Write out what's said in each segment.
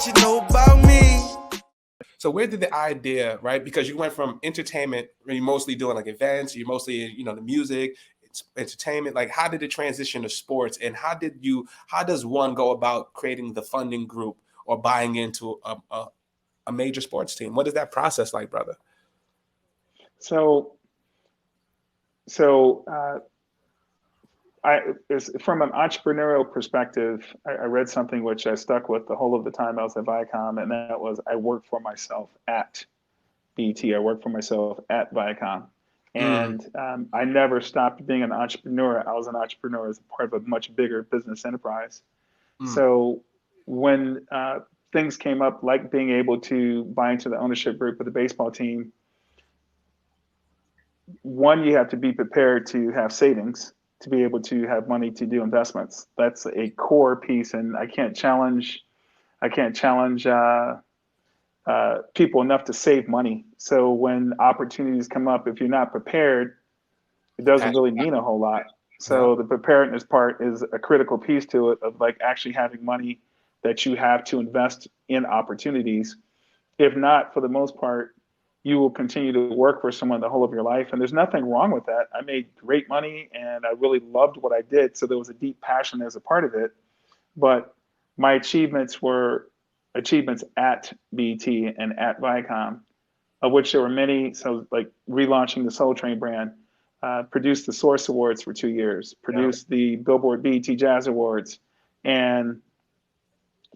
what you know about me. So where did the idea, right? Because you went from entertainment, where you're mostly doing like events, you're mostly, the music, it's entertainment. Like, how did it transition to sports, and how does one go about creating the funding group or buying into a major sports team? What is that process like, brother? So, so from an entrepreneurial perspective, I read something which I stuck with the whole of the time I was at Viacom, and that was I work for myself at BT. I work for myself at Viacom. Mm. And I never stopped being an entrepreneur. I was an entrepreneur as a part of a much bigger business enterprise. Mm. So when things came up, like being able to buy into the ownership group of the baseball team, one, you have to be prepared to have savings to be able to have money to do investments. That's a core piece, and I can't challenge people enough to save money. So when opportunities come up, if you're not prepared, it doesn't really mean a whole lot. Yeah. So the preparedness part is a critical piece to it, of like actually having money that you have to invest in opportunities. If not, for the most part, you will continue to work for someone the whole of your life. And there's nothing wrong with that. I made great money and I really loved what I did. So there was a deep passion as a part of it. But my achievements were achievements at BT and at Viacom, of which there were many. So, like relaunching the Soul Train brand, produced the Source Awards for 2 years, Yeah. produced the Billboard BET Jazz Awards, and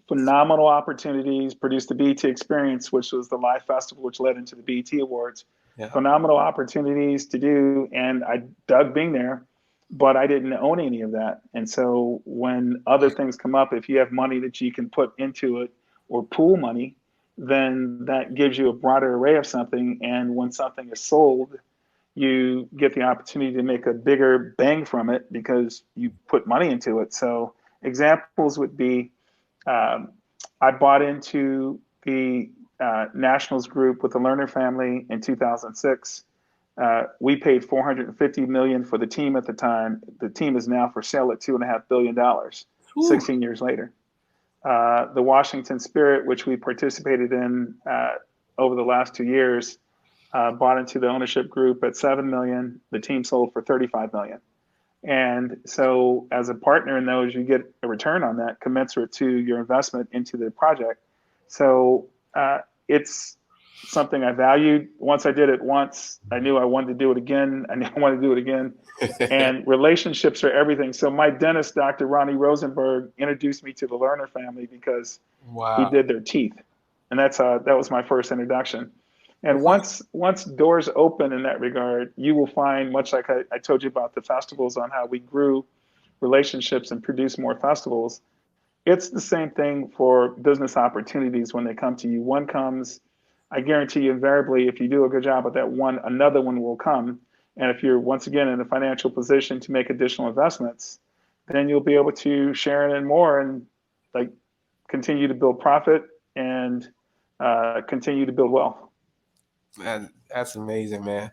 phenomenal opportunities, produced the BET Experience, which was the live festival which led into the BET Awards. Yeah. Phenomenal opportunities to do, and I dug being there, but I didn't own any of that. And so when other things come up, if you have money that you can put into it or pool money, then that gives you a broader array of something. And when something is sold, you get the opportunity to make a bigger bang from it because you put money into it. So examples would be, um, I bought into the Nationals group with the Lerner family in 2006. We paid $450 million for the team at the time. The team is now for sale at $2.5 billion, Ooh. 16 years later. The Washington Spirit, which we participated in over the last 2 years, bought into the ownership group at $7 million. The team sold for $35 million. And so as a partner in those, you get a return on that commensurate to your investment into the project. So it's something I valued. Once I did it once, I knew I wanted to do it again. I knew I wanted to do it again. And relationships are everything. So my dentist, Dr. Ronnie Rosenberg, introduced me to the Lerner family because he Wow. did their teeth. And that was my first introduction. And What? once doors open in that regard, you will find, much like I told you about the festivals, on how we grew relationships and produced more festivals. It's the same thing for business opportunities when they come to you. One comes, I guarantee you invariably, if you do a good job at that one, another one will come. And if you're once again in a financial position to make additional investments, then you'll be able to share in more and like continue to build profit and continue to build wealth. Man, that's amazing, man.